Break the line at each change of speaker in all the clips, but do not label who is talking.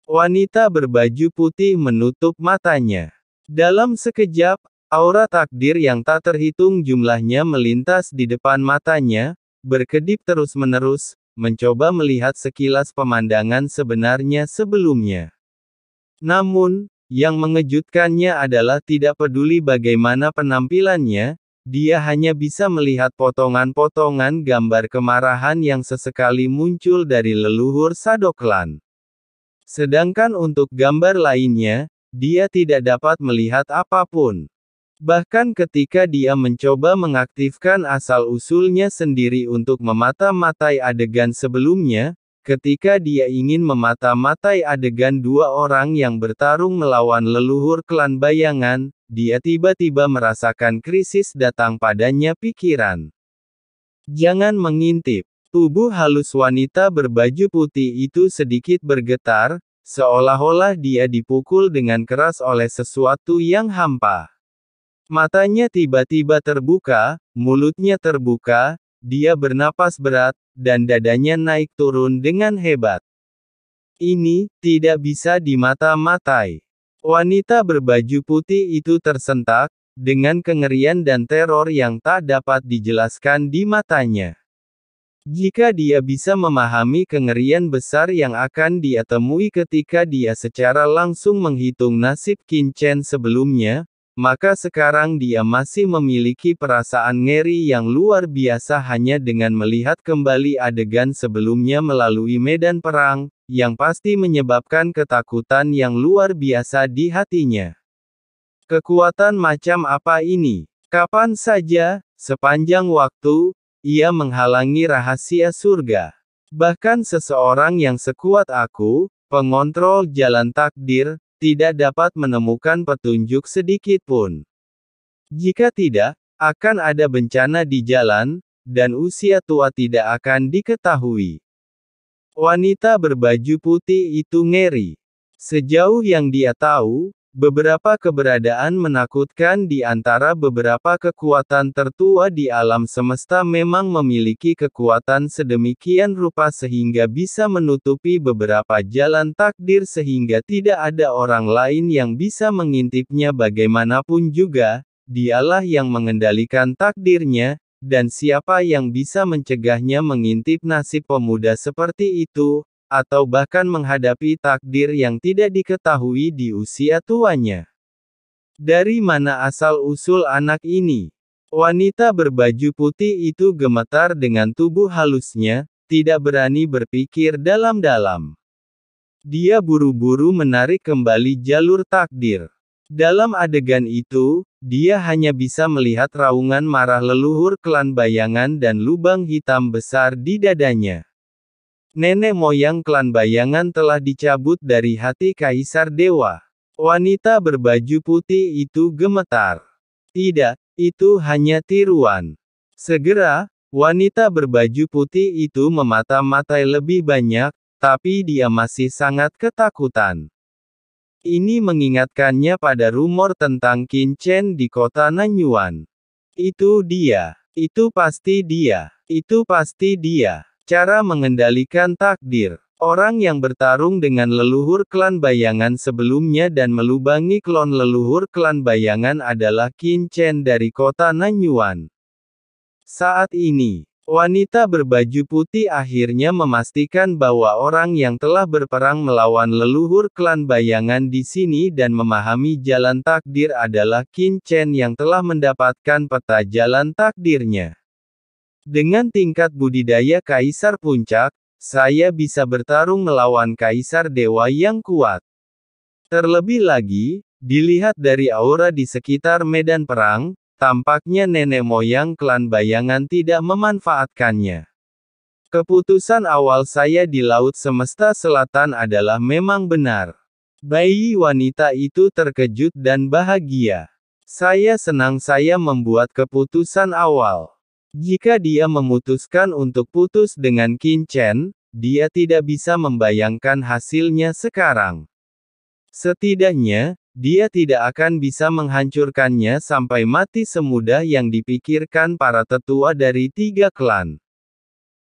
Wanita berbaju putih menutup matanya. Dalam sekejap, aura takdir yang tak terhitung jumlahnya melintas di depan matanya, berkedip terus-menerus, mencoba melihat sekilas pemandangan sebenarnya sebelumnya. Namun, yang mengejutkannya adalah tidak peduli bagaimana penampilannya, dia hanya bisa melihat potongan-potongan gambar kemarahan yang sesekali muncul dari leluhur Sadoklan. Sedangkan untuk gambar lainnya, dia tidak dapat melihat apapun. Bahkan ketika dia mencoba mengaktifkan asal-usulnya sendiri untuk memata-matai adegan sebelumnya, ketika dia ingin memata-matai adegan dua orang yang bertarung melawan leluhur klan bayangan, dia tiba-tiba merasakan krisis datang padanya pikiran. Jangan mengintip. Tubuh halus wanita berbaju putih itu sedikit bergetar, seolah-olah dia dipukul dengan keras oleh sesuatu yang hampa. Matanya tiba-tiba terbuka, mulutnya terbuka, dia bernapas berat, dan dadanya naik turun dengan hebat. Ini tidak bisa dimata-matai. Wanita berbaju putih itu tersentak, dengan kengerian dan teror yang tak dapat dijelaskan di matanya. Jika dia bisa memahami kengerian besar yang akan dia temui ketika dia secara langsung menghitung nasib Qin Chen sebelumnya, maka sekarang dia masih memiliki perasaan ngeri yang luar biasa hanya dengan melihat kembali adegan sebelumnya melalui medan perang, yang pasti menyebabkan ketakutan yang luar biasa di hatinya. Kekuatan macam apa ini? Kapan saja, sepanjang waktu, ia menghalangi rahasia surga. Bahkan seseorang yang sekuat aku, pengontrol jalan takdir, tidak dapat menemukan petunjuk sedikit pun. Jika tidak, akan ada bencana di jalan, dan usia tua tidak akan diketahui. Wanita berbaju putih itu ngeri. Sejauh yang dia tahu, beberapa keberadaan menakutkan di antara beberapa kekuatan tertua di alam semesta memang memiliki kekuatan sedemikian rupa sehingga bisa menutupi beberapa jalan takdir sehingga tidak ada orang lain yang bisa mengintipnya bagaimanapun juga, dialah yang mengendalikan takdirnya, dan siapa yang bisa mencegahnya mengintip nasib pemuda seperti itu, atau bahkan menghadapi takdir yang tidak diketahui di usia tuanya. Dari mana asal-usul anak ini? Wanita berbaju putih itu gemetar dengan tubuh halusnya, tidak berani berpikir dalam-dalam. Dia buru-buru menarik kembali jalur takdir. Dalam adegan itu, dia hanya bisa melihat raungan marah leluhur klan bayangan dan lubang hitam besar di dadanya. Nenek moyang klan bayangan telah dicabut dari hati Kaisar Dewa. Wanita berbaju putih itu gemetar. Tidak, itu hanya tiruan. Segera, wanita berbaju putih itu memata-matai lebih banyak, tapi dia masih sangat ketakutan. Ini mengingatkannya pada rumor tentang Qin Chen di kota Nanyuan. Itu dia. Itu pasti dia. Itu pasti dia. Cara mengendalikan takdir. Orang yang bertarung dengan leluhur klan bayangan sebelumnya dan melubangi klon leluhur klan bayangan adalah Qin Chen dari kota Nanyuan. Saat ini, wanita berbaju putih akhirnya memastikan bahwa orang yang telah berperang melawan leluhur klan bayangan di sini dan memahami jalan takdir adalah Qin Chen yang telah mendapatkan peta jalan takdirnya. Dengan tingkat budidaya Kaisar Puncak, saya bisa bertarung melawan Kaisar Dewa yang kuat. Terlebih lagi, dilihat dari aura di sekitar medan perang, tampaknya nenek moyang klan bayangan tidak memanfaatkannya. Keputusan awal saya di Laut Semesta Selatan adalah memang benar. Bayi wanita itu terkejut dan bahagia. Saya senang saya membuat keputusan awal. Jika dia memutuskan untuk putus dengan Qin Chen, dia tidak bisa membayangkan hasilnya sekarang. Setidaknya, dia tidak akan bisa menghancurkannya sampai mati semudah yang dipikirkan para tetua dari 3 klan.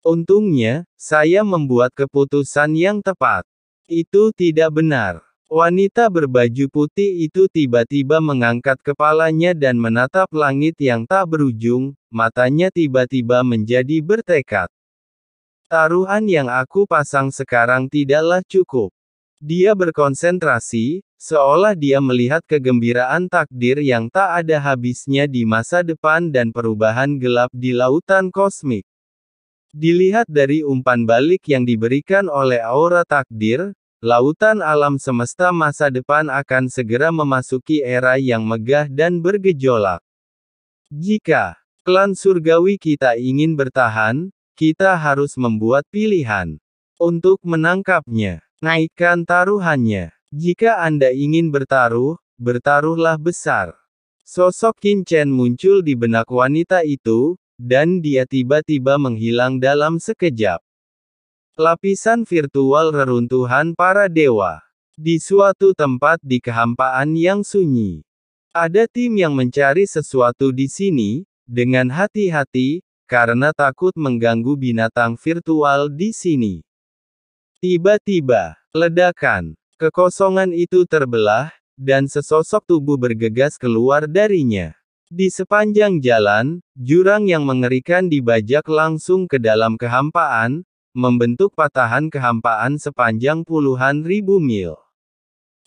Untungnya, saya membuat keputusan yang tepat. Itu tidak benar. Wanita berbaju putih itu tiba-tiba mengangkat kepalanya dan menatap langit yang tak berujung, matanya tiba-tiba menjadi bertekad. Taruhan yang aku pasang sekarang tidaklah cukup. Dia berkonsentrasi, seolah dia melihat kegembiraan takdir yang tak ada habisnya di masa depan dan perubahan gelap di lautan kosmik. Dilihat dari umpan balik yang diberikan oleh aura takdir, lautan alam semesta masa depan akan segera memasuki era yang megah dan bergejolak. Jika klan surgawi kita ingin bertahan, kita harus membuat pilihan. Untuk menangkapnya, naikkan taruhannya. Jika Anda ingin bertaruh, bertaruhlah besar. Sosok Qin Chen muncul di benak wanita itu, dan dia tiba-tiba menghilang dalam sekejap. Lapisan virtual reruntuhan para dewa. Di suatu tempat di kehampaan yang sunyi. Ada tim yang mencari sesuatu di sini, dengan hati-hati, karena takut mengganggu binatang virtual di sini. Tiba-tiba, ledakan. Kekosongan itu terbelah, dan sesosok tubuh bergegas keluar darinya. Di sepanjang jalan, jurang yang mengerikan dibajak langsung ke dalam kehampaan, membentuk patahan kehampaan sepanjang puluhan ribu mil.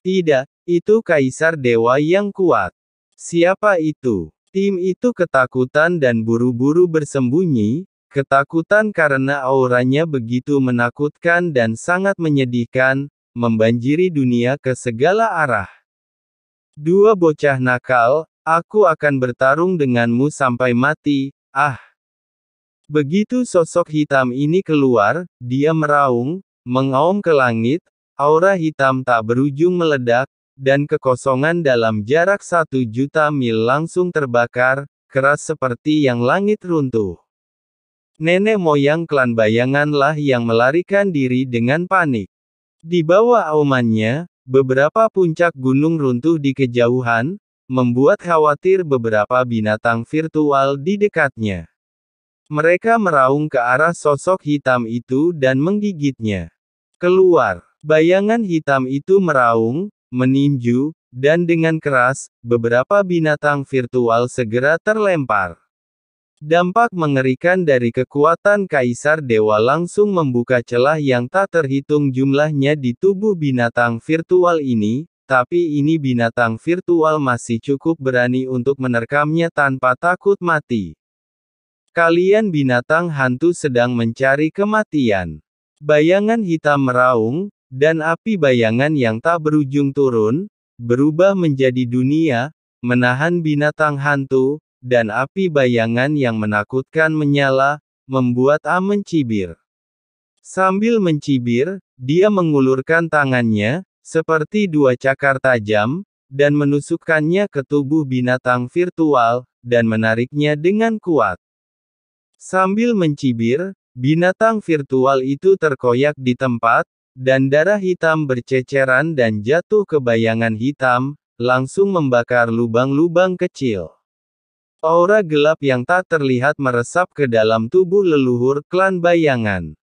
Tidak, itu Kaisar Dewa yang kuat. Siapa itu? Tim itu ketakutan dan buru-buru bersembunyi, ketakutan karena auranya begitu menakutkan dan sangat menyedihkan, membanjiri dunia ke segala arah. Dua bocah nakal, aku akan bertarung denganmu sampai mati, ah. Begitu sosok hitam ini keluar, dia meraung, mengaum ke langit, aura hitam tak berujung meledak, dan kekosongan dalam jarak 1.000.000 mil langsung terbakar, keras seperti yang langit runtuh. Nenek moyang klan bayanganlah yang melarikan diri dengan panik. Di bawah aumannya, beberapa puncak gunung runtuh di kejauhan, membuat khawatir beberapa binatang virtual di dekatnya. Mereka meraung ke arah sosok hitam itu dan menggigitnya. Keluar, bayangan hitam itu meraung, meninju, dan dengan keras, beberapa binatang virtual segera terlempar. Dampak mengerikan dari kekuatan Kaisar Dewa langsung membuka celah yang tak terhitung jumlahnya di tubuh binatang virtual ini, tapi ini binatang virtual masih cukup berani untuk menerkamnya tanpa takut mati. Kalian binatang hantu sedang mencari kematian. Bayangan hitam meraung, dan api bayangan yang tak berujung turun, berubah menjadi dunia, menahan binatang hantu, dan api bayangan yang menakutkan menyala, membuat A mencibir. Sambil mencibir, dia mengulurkan tangannya, seperti dua cakar tajam, dan menusukkannya ke tubuh binatang virtual, dan menariknya dengan kuat. Sambil mencibir, binatang virtual itu terkoyak di tempat, dan darah hitam berceceran dan jatuh ke bayangan hitam, langsung membakar lubang-lubang kecil. Aura gelap yang tak terlihat meresap ke dalam tubuh leluhur klan bayangan.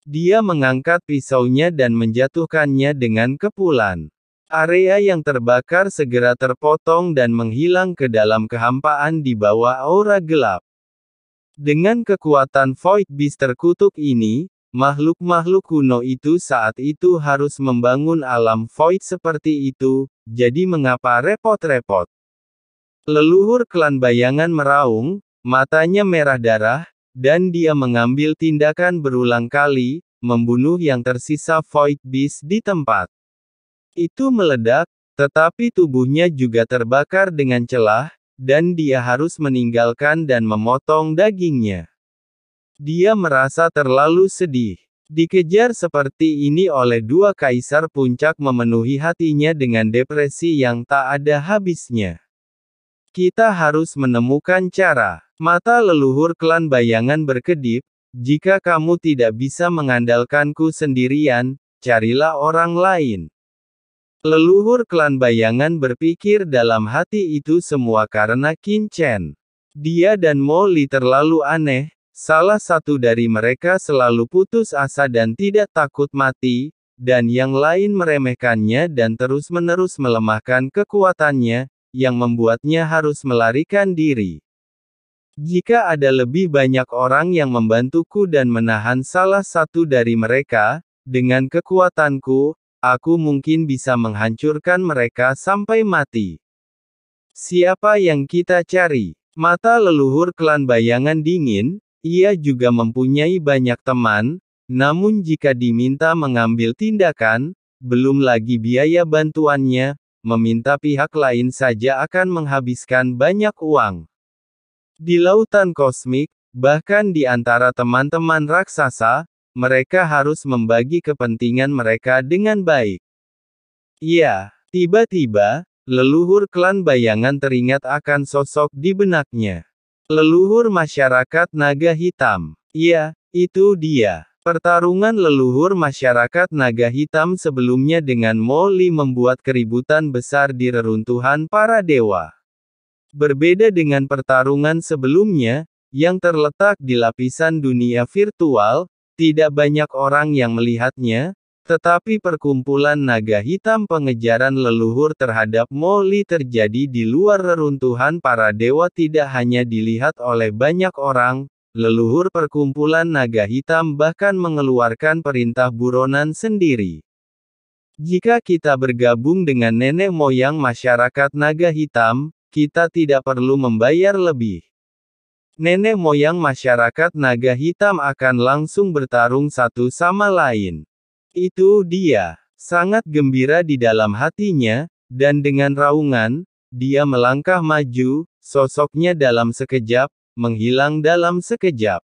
Dia mengangkat pisaunya dan menjatuhkannya dengan kepulan. Area yang terbakar segera terpotong dan menghilang ke dalam kehampaan di bawah aura gelap. Dengan kekuatan Void Beast terkutuk ini, makhluk-makhluk kuno itu saat itu harus membangun alam Void seperti itu, jadi mengapa repot-repot? Leluhur klan bayangan meraung, matanya merah darah, dan dia mengambil tindakan berulang kali, membunuh yang tersisa Void Beast di tempat. Itu meledak, tetapi tubuhnya juga terbakar dengan celah, dan dia harus meninggalkan dan memotong dagingnya. Dia merasa terlalu sedih. Dikejar seperti ini oleh dua kaisar puncak memenuhi hatinya dengan depresi yang tak ada habisnya. Kita harus menemukan cara. Mata leluhur klan bayangan berkedip, jika kamu tidak bisa mengandalkanku sendirian, carilah orang lain. Leluhur klan bayangan berpikir dalam hati itu semua karena Qin Chen. Dia dan Mo Li terlalu aneh, salah satu dari mereka selalu putus asa dan tidak takut mati, dan yang lain meremehkannya dan terus-menerus melemahkan kekuatannya, yang membuatnya harus melarikan diri. Jika ada lebih banyak orang yang membantuku dan menahan salah satu dari mereka, dengan kekuatanku, aku mungkin bisa menghancurkan mereka sampai mati. Siapa yang kita cari? Mata leluhur klan bayangan dingin, ia juga mempunyai banyak teman, namun jika diminta mengambil tindakan, belum lagi biaya bantuannya, meminta pihak lain saja akan menghabiskan banyak uang. Di lautan kosmik, bahkan di antara teman-teman raksasa, mereka harus membagi kepentingan mereka dengan baik. Ya, tiba-tiba, leluhur klan bayangan teringat akan sosok di benaknya. Leluhur masyarakat naga hitam. Ya, itu dia. Pertarungan leluhur masyarakat naga hitam sebelumnya dengan Molly membuat keributan besar di reruntuhan para dewa. Berbeda dengan pertarungan sebelumnya, yang terletak di lapisan dunia virtual, tidak banyak orang yang melihatnya, tetapi perkumpulan naga hitam pengejaran leluhur terhadap Molly terjadi di luar reruntuhan para dewa tidak hanya dilihat oleh banyak orang, leluhur perkumpulan naga hitam bahkan mengeluarkan perintah buronan sendiri. Jika kita bergabung dengan nenek moyang masyarakat naga hitam, kita tidak perlu membayar lebih. Nenek moyang masyarakat naga hitam akan langsung bertarung satu sama lain. Itu dia. Sangat gembira di dalam hatinya, dan dengan raungan, dia melangkah maju, sosoknya dalam sekejap, menghilang dalam sekejap.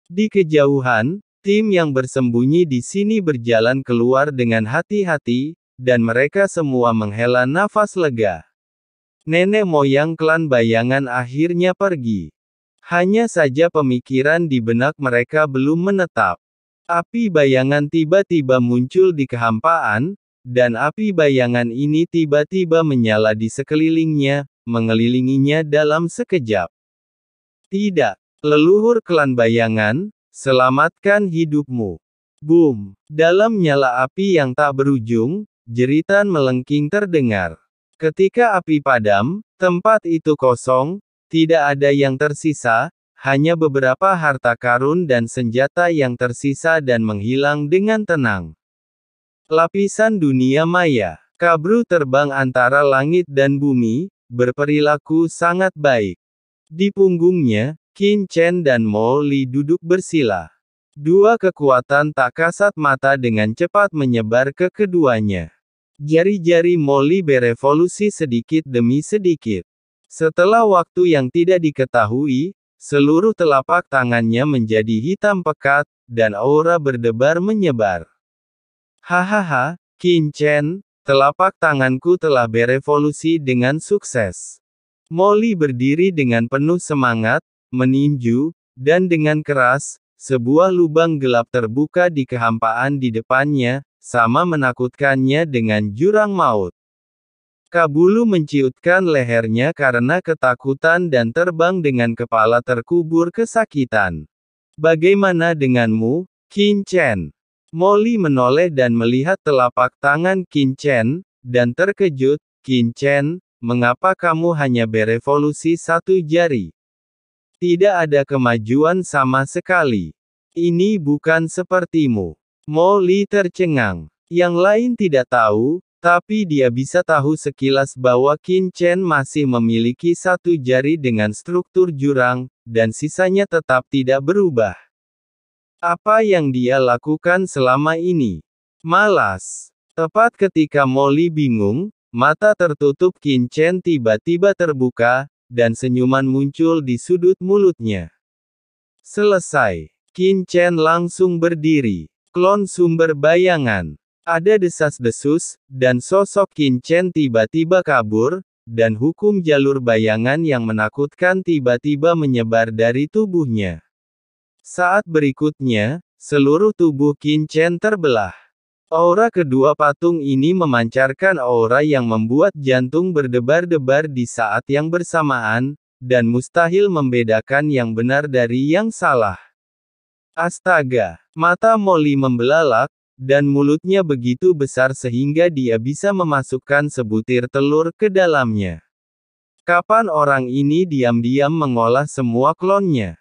Di kejauhan, tim yang bersembunyi di sini berjalan keluar dengan hati-hati, dan mereka semua menghela nafas lega. Nenek moyang klan bayangan akhirnya pergi. Hanya saja pemikiran di benak mereka belum menetap. Api bayangan tiba-tiba muncul di kehampaan, dan api bayangan ini tiba-tiba menyala di sekelilingnya, mengelilinginya dalam sekejap. Tidak, leluhur klan bayangan, selamatkan hidupmu. Boom! Dalam nyala api yang tak berujung, jeritan melengking terdengar. Ketika api padam, tempat itu kosong, tidak ada yang tersisa, hanya beberapa harta karun dan senjata yang tersisa dan menghilang dengan tenang. Lapisan dunia maya. Kabru terbang antara langit dan bumi, berperilaku sangat baik. Di punggungnya, Qin Chen dan Mo Li duduk bersila. Dua kekuatan tak kasat mata dengan cepat menyebar ke keduanya. Jari-jari Mo Li berevolusi sedikit demi sedikit. Setelah waktu yang tidak diketahui, seluruh telapak tangannya menjadi hitam pekat, dan aura berdebar menyebar. Hahaha, Qin Chen, telapak tanganku telah berevolusi dengan sukses. Molly berdiri dengan penuh semangat, meninju, dan dengan keras, sebuah lubang gelap terbuka di kehampaan di depannya, sama menakutkannya dengan jurang maut. Kabulu menciutkan lehernya karena ketakutan dan terbang dengan kepala terkubur kesakitan. Bagaimana denganmu, Qin Chen? Molly menoleh dan melihat telapak tangan Qin Chen, dan terkejut, Qin Chen, mengapa kamu hanya berevolusi satu jari? Tidak ada kemajuan sama sekali. Ini bukan sepertimu. Molly tercengang. Yang lain tidak tahu, tapi dia bisa tahu sekilas bahwa Qin Chen masih memiliki satu jari dengan struktur jurang, dan sisanya tetap tidak berubah. Apa yang dia lakukan selama ini? Malas. Tepat ketika Molly bingung, mata tertutup Qin Chen tiba-tiba terbuka, dan senyuman muncul di sudut mulutnya. Selesai. Qin Chen langsung berdiri. Klon sumber bayangan. Ada desas-desus, dan sosok Qin Chen tiba-tiba kabur, dan hukum jalur bayangan yang menakutkan tiba-tiba menyebar dari tubuhnya. Saat berikutnya, seluruh tubuh Qin Chen terbelah. Aura kedua patung ini memancarkan aura yang membuat jantung berdebar-debar di saat yang bersamaan, dan mustahil membedakan yang benar dari yang salah. Astaga! Mata Molly membelalak, Dan mulutnya begitu besar sehingga dia bisa memasukkan sebutir telur ke dalamnya. Kapan orang ini diam-diam mengolah semua klonnya?